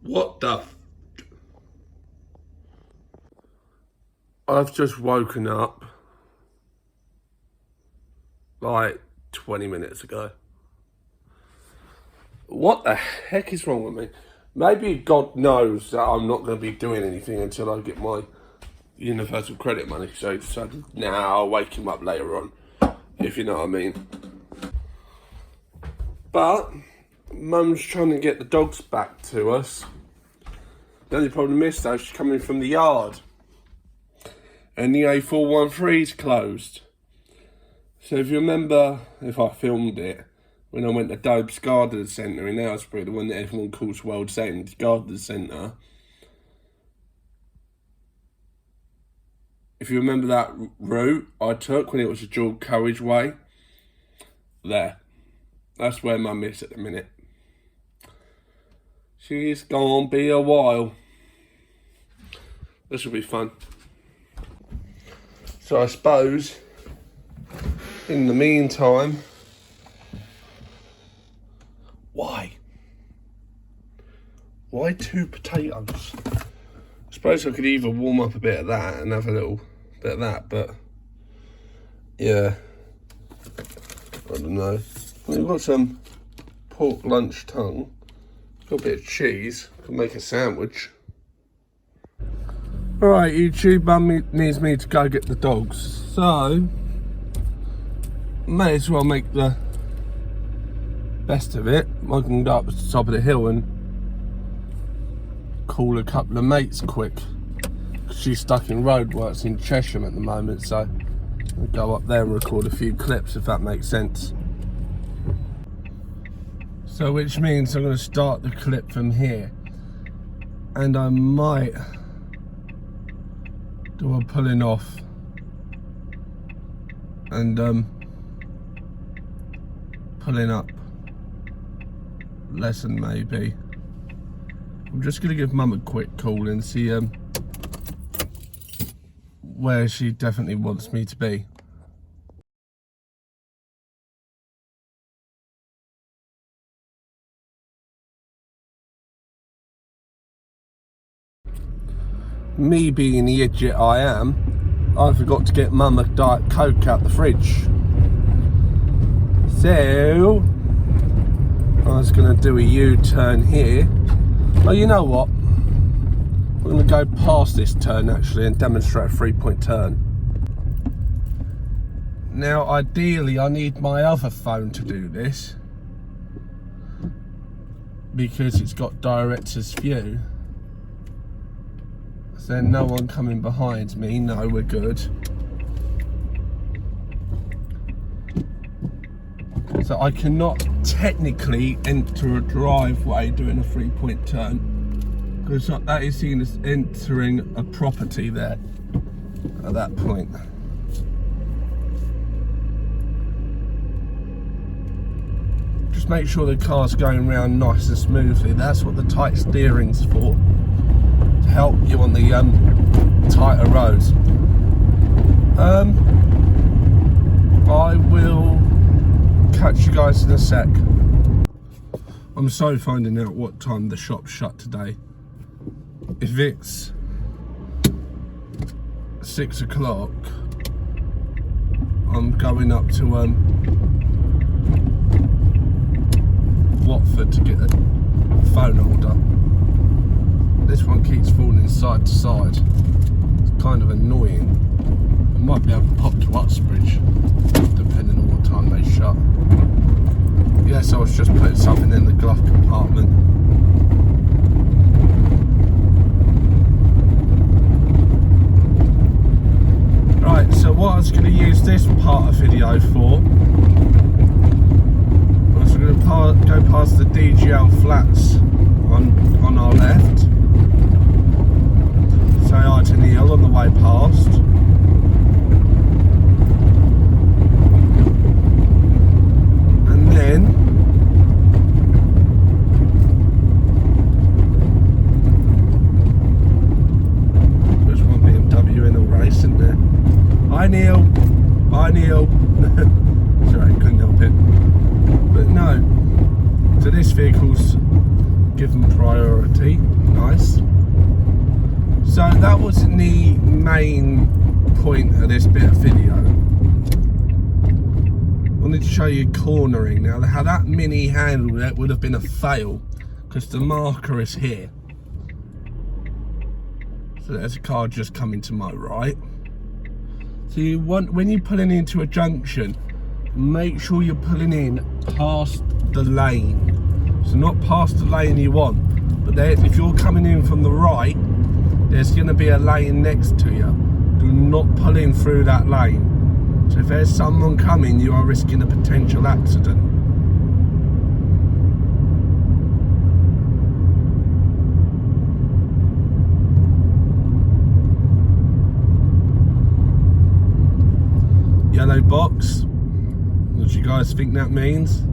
What the I've just woken up like 20 minutes ago. What the heck is wrong with me? Maybe God knows that I'm not going to be doing anything until I get my universal credit money. So he decided, I'll wake him up later on, if you know what I mean. But Mum's trying to get the dogs back to us. The only problem is though, she's coming from the yard. And the A413's closed. So if you remember, if I filmed it, when I went to Dobe's Garden Centre in Aylesbury, the one that everyone calls World's End Garden Centre. If you remember that route I took when it was a dual carriageway, that's where Mum is at the minute. She's gonna be a while. This will be fun. So I suppose, in the meantime, why 2 potatoes? I suppose I could either warm up a bit of that and have a little bit of that, but yeah, I don't know. We've got some pork lunch tongue, got a bit of cheese, could make a sandwich. Alright YouTube, Mum needs me to go get the dogs, so may as well make the best of it. I can go up to the top of the hill and call a couple of mates quick. She's stuck in roadworks in Chesham at the moment, so I'll go up there and record a few clips if that makes sense. So which means I'm going to start the clip from here, and I might do a pulling off and pulling up lesson maybe. I'm just going to give Mum a quick call and see where she definitely wants me to be. Me being the idiot I am, I forgot to get Mum a Diet Coke out the fridge. So I was going to do a U-turn here. Oh, you know what? We're going to go past this turn actually and demonstrate a 3-point turn. Now ideally I need my other phone to do this because it's got director's view. So then no one coming behind me. No, we're good. So I cannot technically enter a driveway doing a 3-point turn, because that is seen as entering a property there at that point. Just make sure the car's going round nice and smoothly. That's what the tight steering's for, to help you on the tighter roads. I will catch you guys in a sec. I'm so finding out what time the shop's shut today. If it's 6 o'clock, I'm going up to Watford to get a phone holder. This one keeps falling side to side. It's kind of annoying. I might be able to pop to Uxbridge, depending on what time they shut. Yes, I was just putting something in the glove compartment. Right, so what I was going to use this part of the video for was going to go past the DGL flats on our left. Say hi to Neil on the way past. And then there's one BMW in a race, isn't there? Hi Neil. Hi Neil. Sorry, couldn't help it. But no. So this vehicle's give them priority. Nice. So that wasn't the main point of this bit of video. I wanted to show you cornering. Now, how that mini handle that would have been a fail because the marker is here. So there's a car just coming to my right. So you want, when you're pulling into a junction, make sure you're pulling in past the lane. So not past the lane you want, but there, if you're coming in from the right, there's going to be a lane next to you. Do not pull in through that lane. So if there's someone coming, you are risking a potential accident. Yellow box. What do you guys think that means?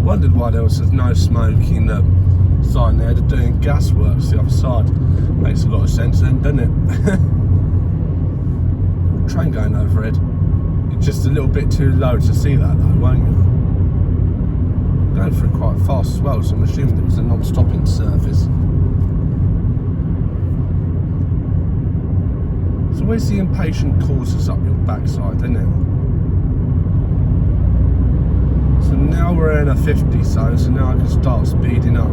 Wondered why there was no smoking sign there. They're doing gas works the other side. Makes a lot of sense then, doesn't it? Train going overhead. You're just a little bit too low to see that though, won't you? Going through quite fast as well, so I'm assuming it was a non-stopping service. It's always the impatient causes up your backside, isn't it? So now we're in a 50 zone, so now I can start speeding up.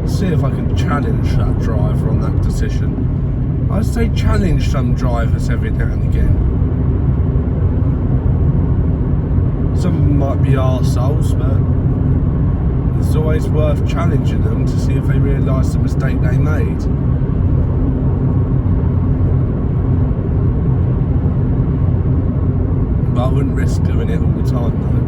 See if I can challenge that driver on that decision. I'd say challenge some drivers every now and again. Some of them might be arseholes, but it's always worth challenging them to see if they realise the mistake they made. But I wouldn't risk doing it all the time though.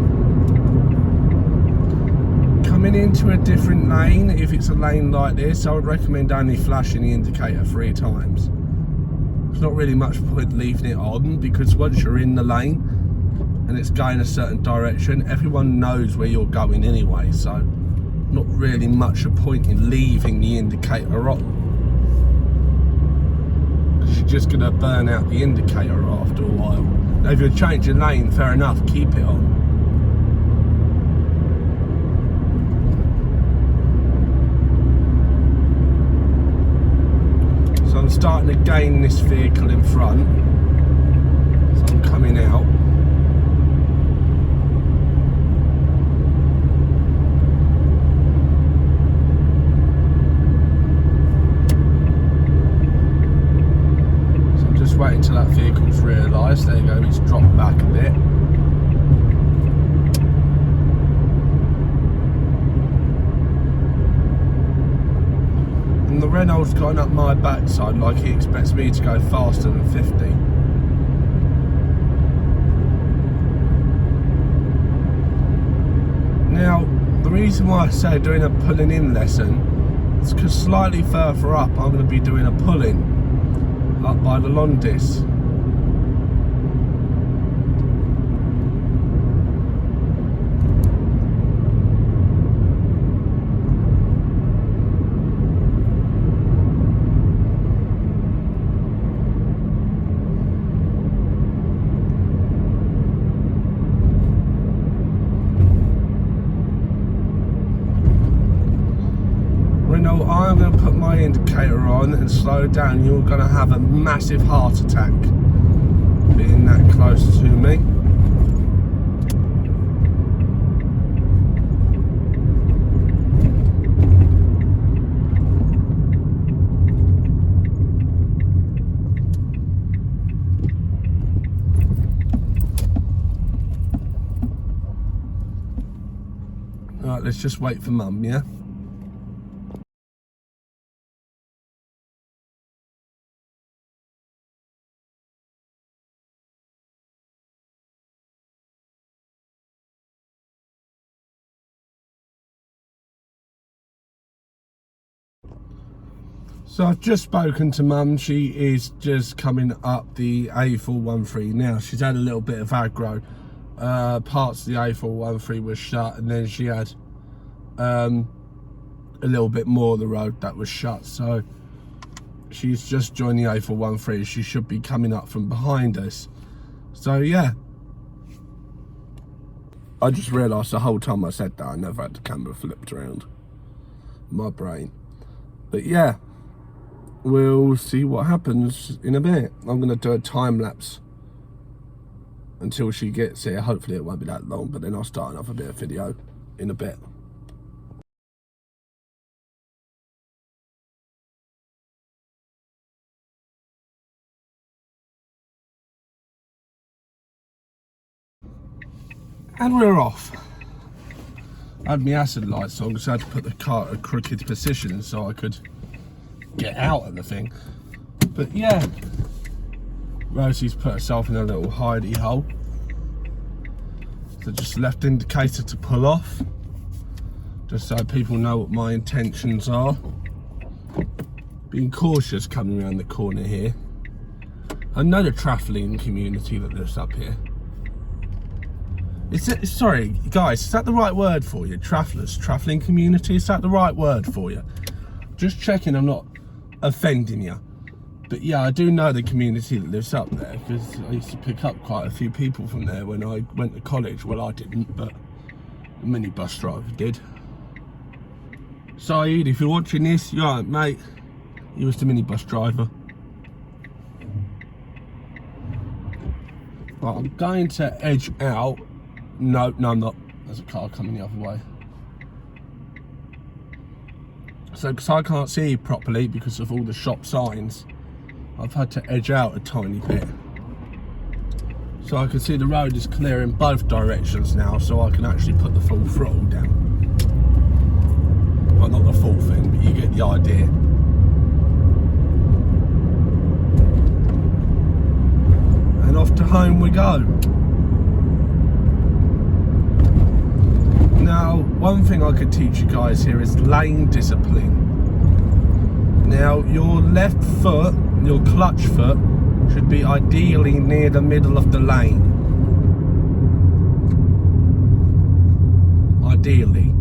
Coming into a different lane, if it's a lane like this, I would recommend only flashing the indicator 3 times. There's not really much point leaving it on, because once you're in the lane and it's going a certain direction, everyone knows where you're going anyway, so not really much a point in leaving the indicator on, because you're just going to burn out the indicator after a while. Now if you're changing lane, fair enough, keep it on. So I'm starting to gain this vehicle in front, so I'm coming out. So I'm just waiting till that vehicle's realised. There you go, it's dropped back a bit. And the Renault's gone up my backside like he expects me to go faster than 50. Now, the reason why I say doing a pulling in lesson is because slightly further up I'm going to be doing a pull-in up by the Londis. Renault, I'm going to put my indicator on and slow down. You're going to have a massive heart attack being that close to me. Alright, let's just wait for Mum, yeah? So I've just spoken to Mum. She is just coming up the A413 now. She's had a little bit of aggro. Parts of the A413 was shut, and then she had a little bit more of the road that was shut. So she's just joined the A413. She should be coming up from behind us. So yeah. I just realised the whole time I said that I never had the camera flipped around my brain. But yeah, we'll see what happens in a bit. I'm going to do a time lapse until she gets here. Hopefully it won't be that long, but then I'll start another bit of video in a bit. And we're off. I had my acid lights on, so I had to put the car at a crooked position so I could get out of the thing. But yeah, Rosie's put herself in a little hidey hole. So just left indicator to pull off, just so people know what my intentions are. Being cautious coming around the corner here. I know the travelling community that lives up here. Sorry guys, is that the right word for you? Travellers, travelling community, is that the right word for you? Just checking I'm not offending you. But yeah, I do know the community that lives up there, because I used to pick up quite a few people from there when I went to college. Well, I didn't, but the minibus driver did. Saeed, if you're watching this, you're right, mate. He was the minibus driver. Right, I'm going to edge out. No, I'm not. There's a car coming the other way. So, because I can't see properly because of all the shop signs, I've had to edge out a tiny bit. So I can see the road is clear in both directions now, so I can actually put the full throttle down. Well, not the full thing, but you get the idea. And off to home we go. Now, one thing I could teach you guys here is lane discipline. Now, your left foot, your clutch foot, should be ideally near the middle of the lane. Ideally.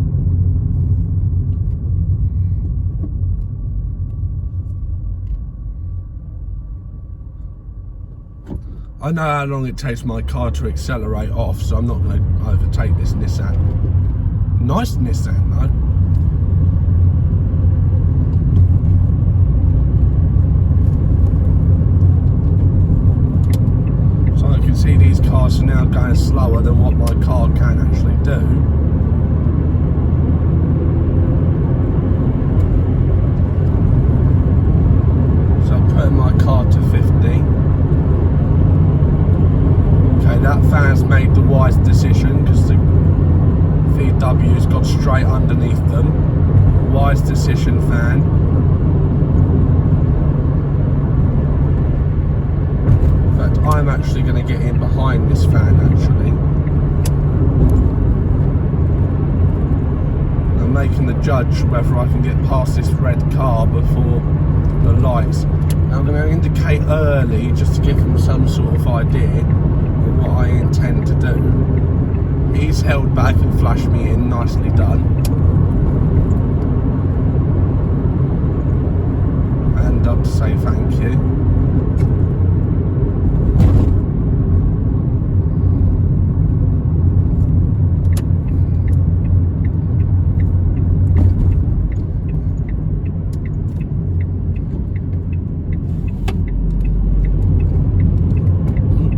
I know how long it takes my car to accelerate off, so I'm not going to overtake this Nissan. Nice Nissan though. So I can see these cars are now going slower than what my car can actually do. So I'm putting my car to 50. Okay, that fan's made the wise decision because the VW's got straight underneath them. Wise decision, fan. In fact, I'm actually going to get in behind this fan actually. I'm making the judge whether I can get past this red car before the lights. Now I'm going to indicate early just to give them some sort of idea of what I intend to do. He's held back and flashed me in, nicely done. And up to say thank you.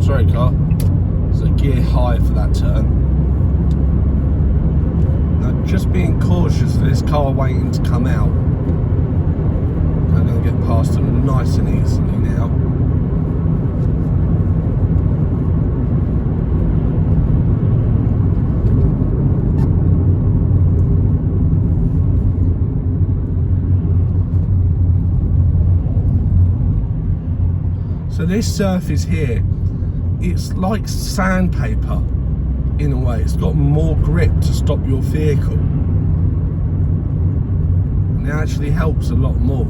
Sorry car, it's a gear high for that turn. Just being cautious of this car waiting to come out. I'm going to get past them nice and easily now. So this surface here, it's like sandpaper. In a way, it's got more grip to stop your vehicle, and it actually helps a lot more.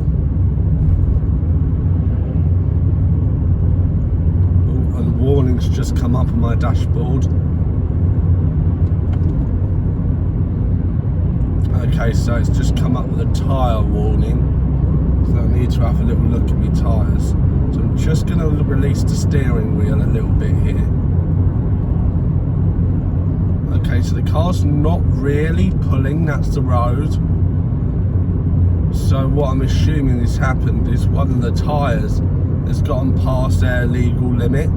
warning's just come up on my dashboard. Okay, so it's just come up with a tyre warning, so I need to have a little look at my tyres. So I'm just going to release the steering wheel a little bit here. Okay, so the car's not really pulling, that's the road. So what I'm assuming has happened is one of the tyres has gone past their legal limit.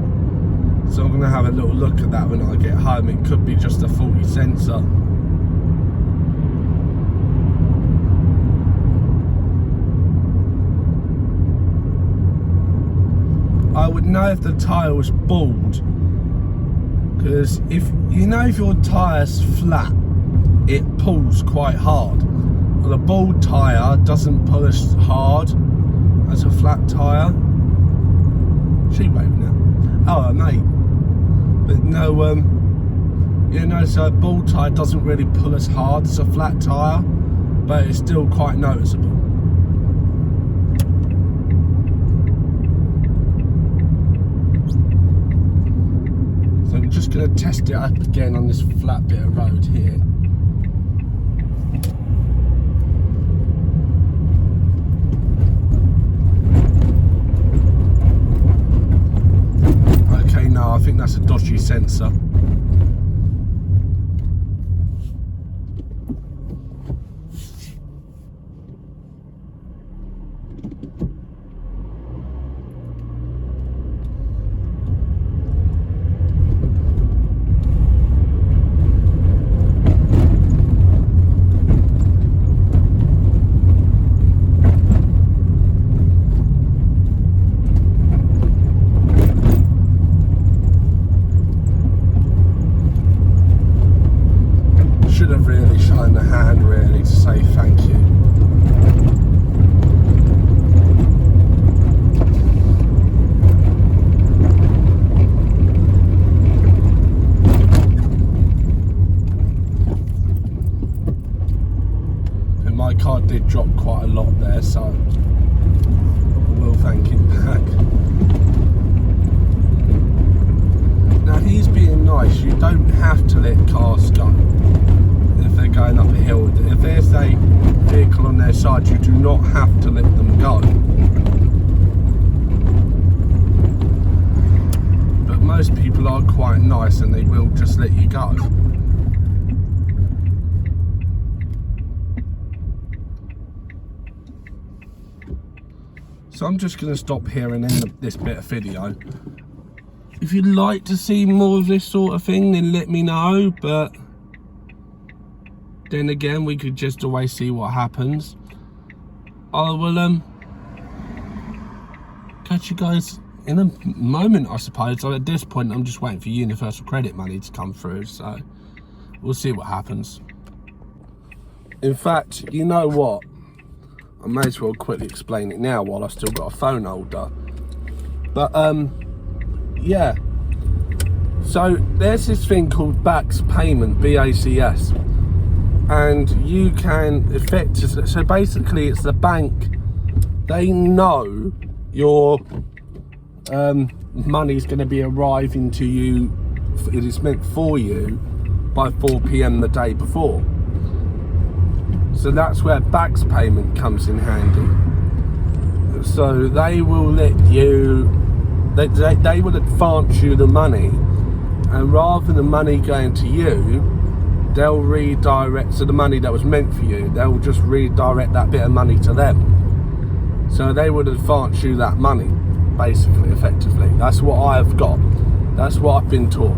So I'm going to have a little look at that when I get home. It could be just a faulty sensor. I would know if the tyre was bald, because if your tyre's flat, it pulls quite hard. Well, a bald tyre doesn't pull as hard as a flat tyre. She waving now. Oh, mate. But no, so a bald tyre doesn't really pull as hard as a flat tyre, but it's still quite noticeable. So I'm just going to test it up again on this flat bit of road here. Okay, no, I think that's a dodgy sensor. Should have really shined a hand really to say thank you. And my car did drop quite a lot there, so I will thank him back. Now he's being nice, you don't have to let cars go. If they're going up a hill, if there's a vehicle on their side, you do not have to let them go. But most people are quite nice and they will just let you go. So I'm just going to stop here and end this bit of video. If you'd like to see more of this sort of thing, then let me know, but then again, we could just always see what happens. I will catch you guys in a moment, I suppose. So at this point, I'm just waiting for Universal Credit money to come through, so we'll see what happens. In fact, you know what? I may as well quickly explain it now while I've still got a phone holder. But yeah. So there's this thing called BACS payment, BACS. And you can so basically it's the bank, they know your money's going to be arriving to you, it is meant for you by 4 PM the day before. So that's where BACS payment comes in handy. So they will let you, they will advance you the money, and rather than the money going to you, they'll redirect, so the money that was meant for you, they'll just redirect that bit of money to them. So they would advance you that money, basically, effectively. That's what I've got. That's what I've been taught.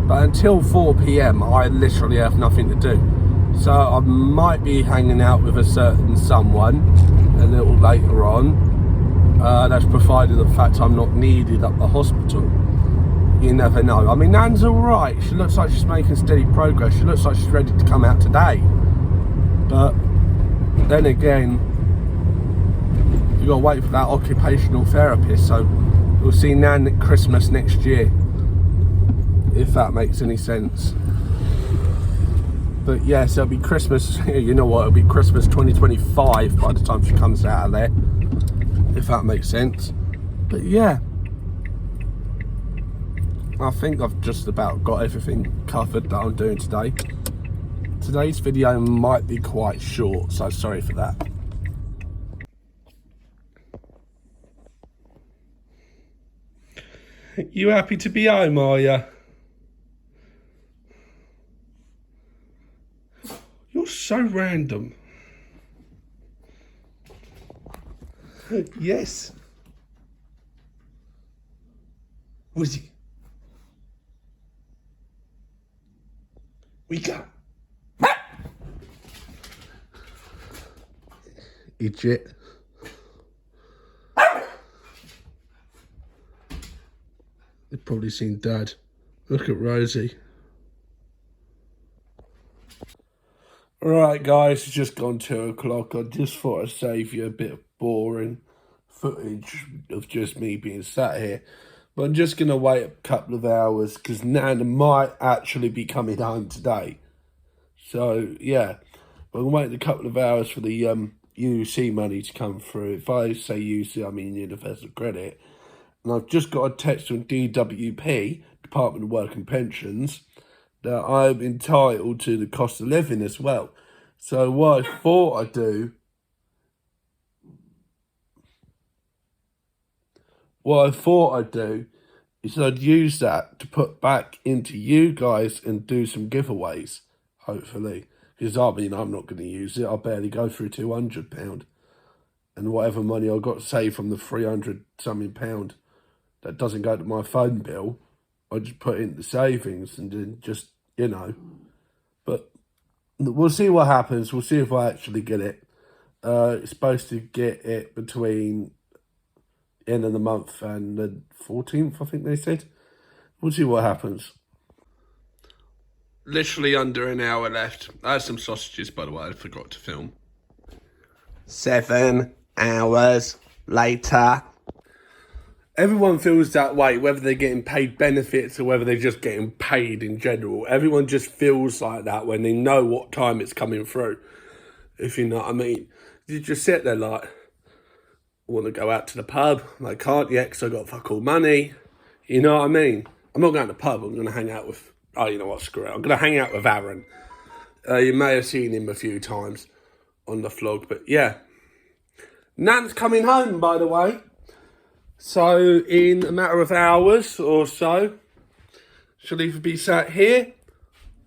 But until 4 PM, I literally have nothing to do. So I might be hanging out with a certain someone a little later on. That's provided the fact I'm not needed at the hospital. You never know. I mean, Nan's alright. She looks like she's making steady progress. She looks like she's ready to come out today. But then again, you got to wait for that occupational therapist. So we'll see Nan at Christmas next year, if that makes any sense. But yeah, so it'll be Christmas. You know what? It'll be Christmas 2025 by the time she comes out of there, if that makes sense. But yeah. I think I've just about got everything covered that I'm doing today. Today's video might be quite short, so sorry for that. You happy to be home, are you? You're so random. Yes. What is it? We got. Idiot. You've probably seen Dad. Look at Rosie. Alright guys, it's just gone 2 o'clock. I just thought I'd save you a bit of boring footage of just me being sat here. But I'm just going to wait a couple of hours because Nan might actually be coming home today. So, yeah. I'm going to wait a couple of hours for the UC money to come through. If I say UC, I mean Universal Credit. And I've just got a text from DWP, Department of Work and Pensions, that I'm entitled to the cost of living as well. So what I thought I'd do... is I'd use that to put back into you guys and do some giveaways, hopefully. Because I mean, I'm not going to use it. I'll barely go through £200. And whatever money I got saved from the £300-something that doesn't go to my phone bill, I just put it into savings and then just, you know. But we'll see what happens. We'll see if I actually get it. It's supposed to get it between end of the month and the 14th, I think they said. We'll see what happens. Literally under an hour left. I had some sausages, by the way, I forgot to film. 7 hours later. Everyone feels that way, whether they're getting paid benefits or whether they're just getting paid in general. Everyone just feels like that when they know what time it's coming through. If you know what I mean. You just sit there like, I want to go out to the pub. I can't yet because I got fuck all money. You know what I mean? I'm not going to the pub. I'm going to hang out with... Oh, you know what? Screw it. I'm going to hang out with Aaron. You may have seen him a few times on the vlog. But yeah. Nan's coming home, by the way. So in a matter of hours or so, she'll either be sat here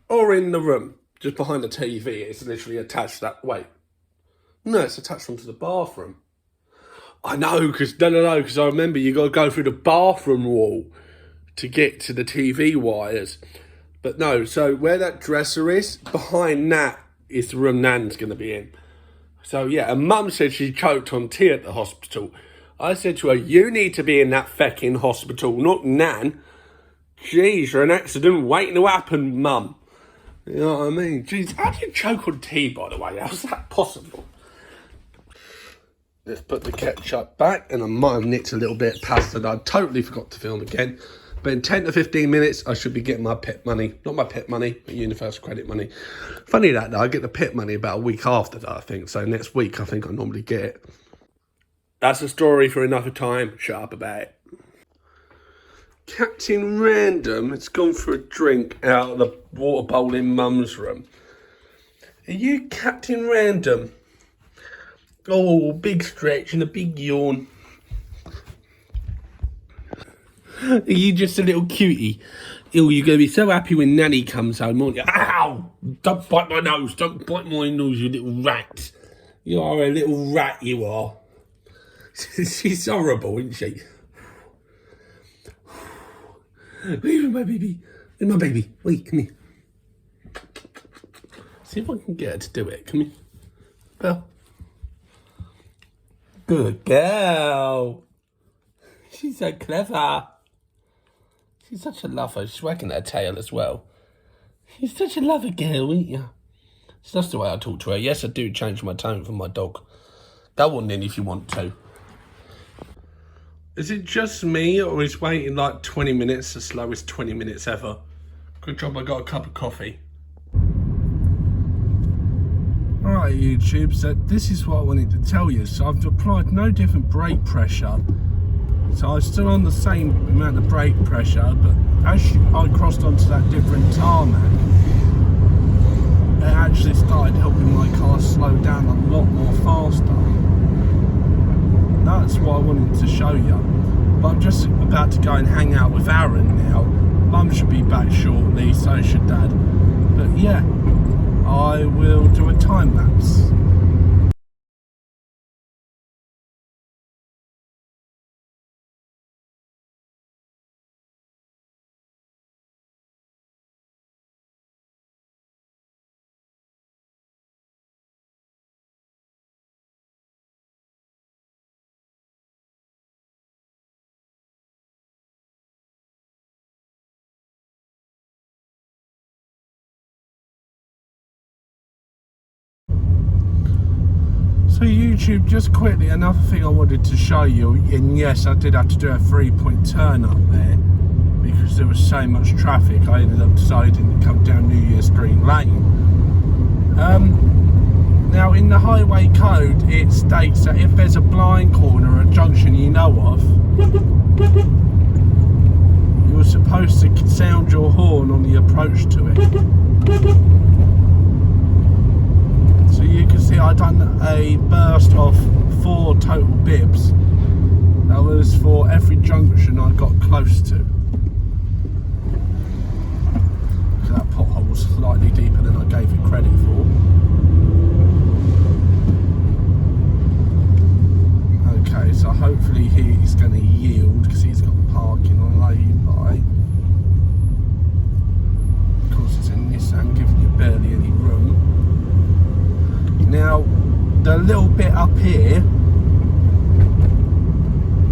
or in the room. Just behind the TV. It's literally attached that... Wait. No, it's attached onto the bathroom. I know, because I remember you got to go through the bathroom wall to get to the TV wires. But no, so where that dresser is, behind that is the room Nan's going to be in. So yeah, and Mum said she choked on tea at the hospital. I said to her, you need to be in that fecking hospital, not Nan. Jeez, you're an accident waiting to happen, Mum. You know what I mean? Jeez, how do you choke on tea, by the way? How's that possible? Let's put the ketchup back, and I might have nicked a little bit of pasta that I totally forgot to film again. But in 10 to 15 minutes, I should be getting my PIP money. Not my PIP money, but Universal Credit money. Funny that, though, I get the PIP money about a week after that, I think. So next week, I think I normally get it. That's a story for another time. Shut up about it. Captain Random has gone for a drink out of the water bowl in Mum's room. Are you Captain Random? Oh, big stretch and a big yawn. Are you just a little cutie? Oh, you're going to be so happy when Nanny comes home, aren't you? Ow! Don't bite my nose. Don't bite my nose, you little rat. You are a little rat, you are. She's horrible, isn't she? Where's my baby? Where's my baby? Wait, come here. See if I can get her to do it. Come here. Belle. Good girl. She's so clever. She's such a lover. She's wagging her tail as well. She's such a lover girl, ain't you? So that's the way I talk to her. Yes, I do change my tone for my dog. Go on then if you want to. Is it just me or is waiting like 20 minutes the slowest 20 minutes ever? Good job I got a cup of coffee. Alright YouTube, so this is what I wanted to tell you. So I've applied no different brake pressure So I was still on the same amount of brake pressure, but as I crossed onto that different tarmac, it actually started helping my car slow down a lot more faster. That's what I wanted to show you. But I'm just about to go and hang out with Aaron now. Mum should be back shortly, so should Dad. But yeah, I will do a time lapse. So YouTube, just quickly, another thing I wanted to show you, and yes, I did have to do a 3-point turn up there because there was so much traffic. I ended up deciding to come down New Year's Green Lane. Now in the highway code it states that if there's a blind corner or a junction you know of, you're supposed to sound your horn on the approach to it. So you can see I done a burst of 4 total bibs. That was for every junction I got close to. So that pothole was slightly deeper than I gave it credit for. Okay, so hopefully he's going to yield because he's got parking on lay-by. Of course it's a Nissan, giving you barely any room. Now, the little bit up here,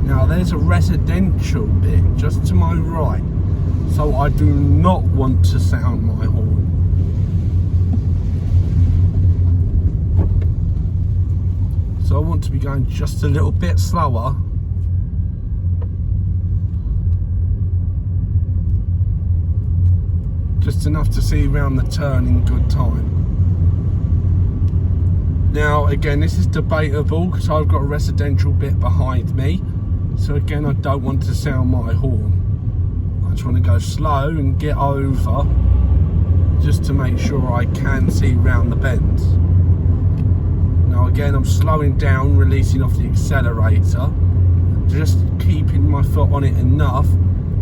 now there's a residential bit just to my right, so I do not want to sound my horn. So I want to be going just a little bit slower. Just enough to see around the turn in good time. Now again, this is debatable because I've got a residential bit behind me. So again, I don't want to sound my horn. I just want to go slow and get over just to make sure I can see round the bends. Now again, I'm slowing down, releasing off the accelerator, just keeping my foot on it enough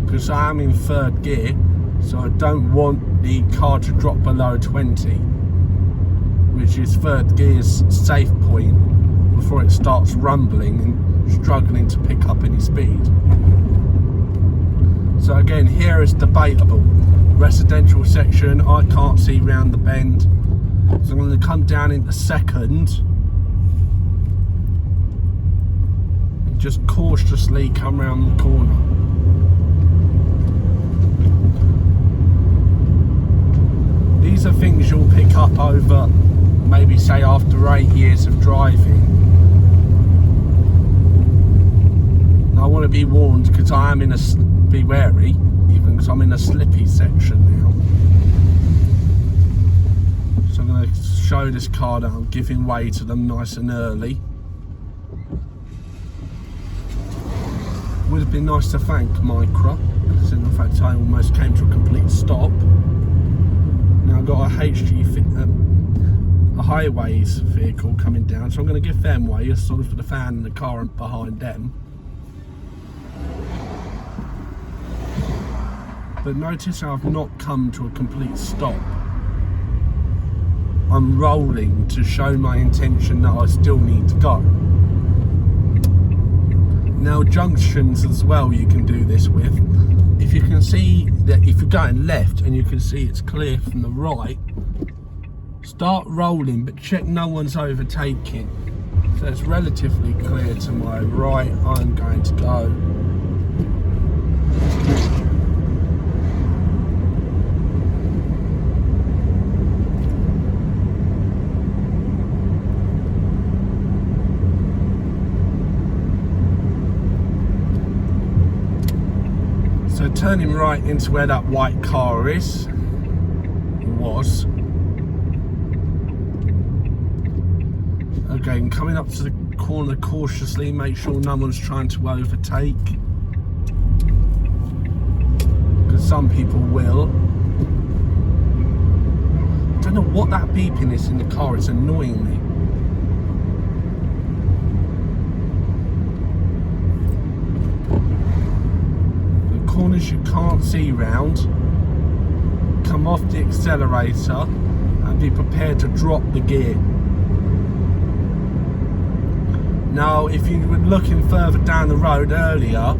because I am in 3rd gear, so I don't want the car to drop below 20, which is 3rd gear's safe point before it starts rumbling and struggling to pick up any speed. So again, here is debatable. Residential section, I can't see round the bend, so I'm going to come down into 2nd. Just cautiously come round the corner. These are things you'll pick up over, maybe say after 8 years of driving. Now, I want to be warned because I am in a, be wary, even because I'm in a slippy section now. So I'm going to show this car that I'm giving way to them nice and early. Would have been nice to thank Micra, because in fact I almost came to a complete stop. Now I've got a a highways vehicle coming down, so I'm going to give them way, sort of for the fan and the car behind them. But notice how I've not come to a complete stop. I'm rolling to show my intention that I still need to go. Now junctions as well you can do this with. If you can see that if you're going left and you can see it's clear from the right, start rolling but check no one's overtaking. So it's relatively clear to my right, I'm going to go. So turning right into where that white car was. Again, coming up to the corner cautiously, make sure no one's trying to overtake. some people will. I don't know what that beeping is in the car, it's annoying me. The corners you can't see round, come off the accelerator and be prepared to drop the gear. Now, if you were looking further down the road earlier,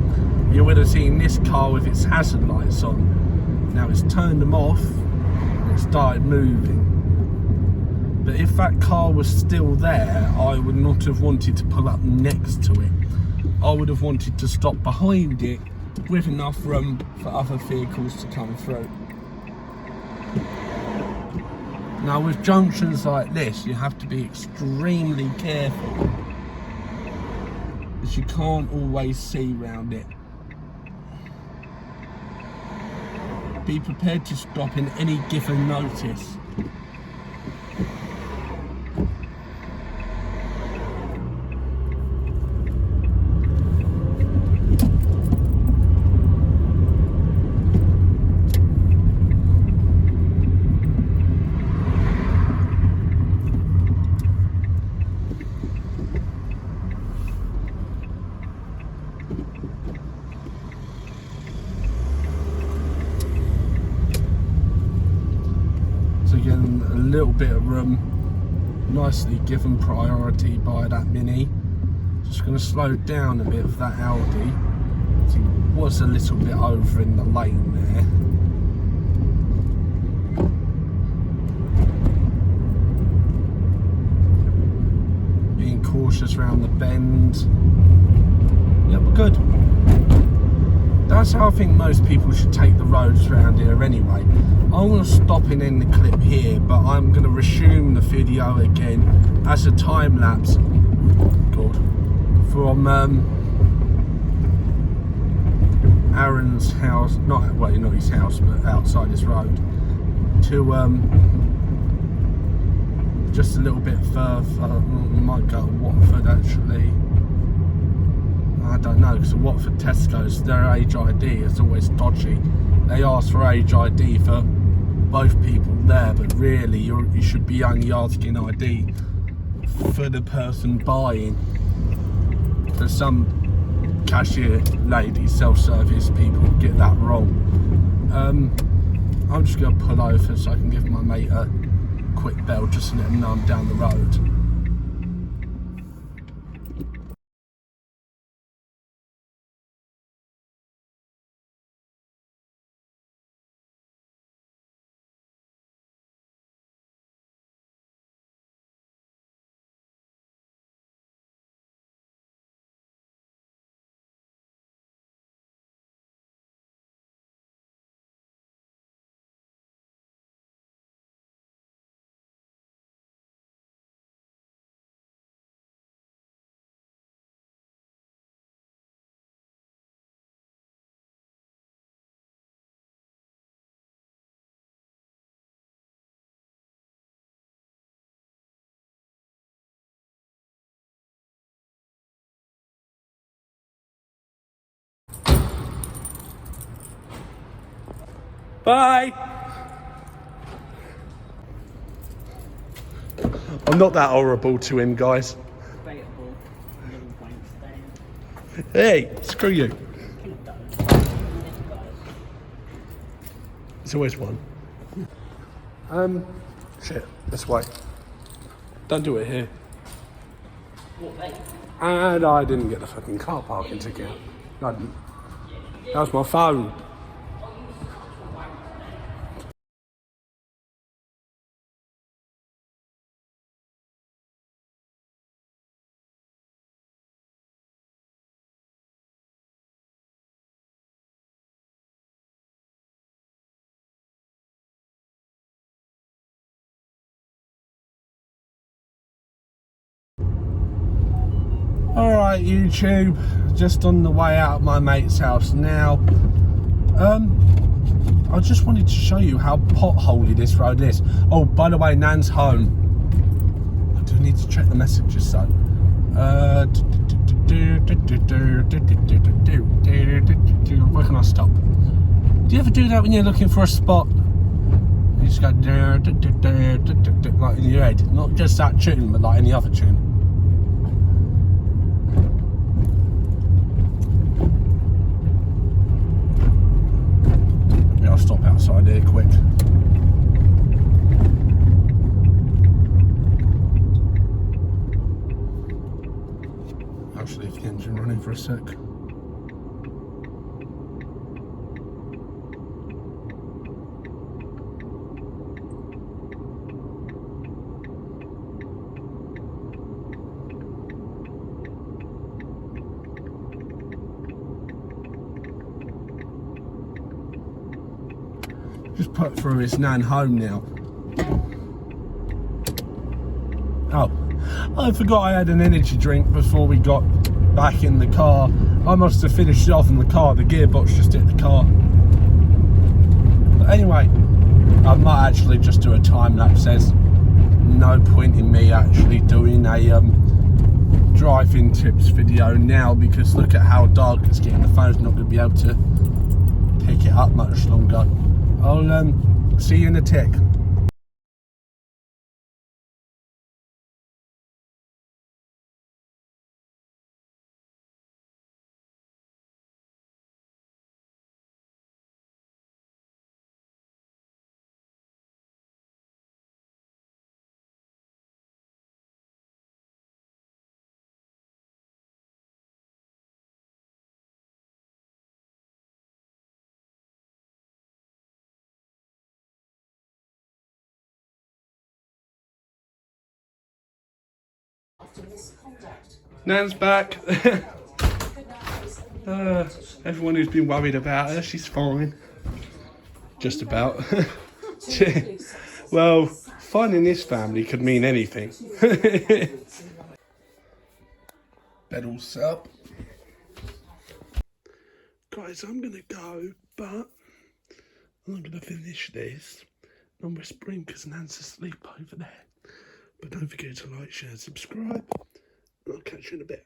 you would have seen this car with its hazard lights on. Now it's turned them off and it started moving. But if that car was still there, I would not have wanted to pull up next to it. I would have wanted to stop behind it with enough room for other vehicles to come through. Now with junctions like this, you have to be extremely careful, because you can't always see round it. Be prepared to stop in any given notice. Again, a little bit of room, nicely given priority by that Mini. Just going to slow down a bit of that Audi. He was a little bit over in the lane there. Being cautious around the bend. Yeah, we're good. That's how I think most people should take the roads around here anyway. I'm going to stop and end the clip here, but I'm going to resume the video again as a time lapse. God, from Aaron's house, not his house, but outside his road, to just a little bit further. We might go to Watford actually. I don't know, because Watford Tesco's, their age ID is always dodgy. They ask for age ID for both people there, but really you should be only asking ID for the person buying. Because some cashier ladies, self-service people get that wrong. I'm just going to pull over so I can give my mate a quick bell just to let him know I'm down the road. Bye! I'm not that horrible to him, guys. Hey, screw you. It's always one. Shit, this way. Don't do it here. And I didn't get the fucking car parking ticket. I didn't. That was my phone. Alright YouTube, just on the way out of my mate's house now. I just wanted to show you how potholey this road is. Oh, by the way, Nan's home. I do need to check the messages though. Where can I stop? Do you ever do that when you're looking for a spot? You just go like in your head, not just that tune, but like any other tune. Yeah, I'll stop outside here quick. Actually, if the engine running for a sec. Just put through his nan home now. Oh, I forgot I had an energy drink before we got back in the car. I must have finished it off in the car. The gearbox just hit the car. But anyway, I might actually just do a time lapse. There's no point in me actually doing a driving tips video now, because look at how dark it's getting. The phone's not going to be able to pick it up much longer. I'll see you in a tick. Nan's back. Everyone who's been worried about her, she's fine. Just about. Well, finding this family could mean anything. Bed all set up. Guys, I'm gonna go, but I'm gonna finish this. I'm whispering because Nan's asleep over there. But don't forget to like, share, subscribe. I'll catch you in a bit.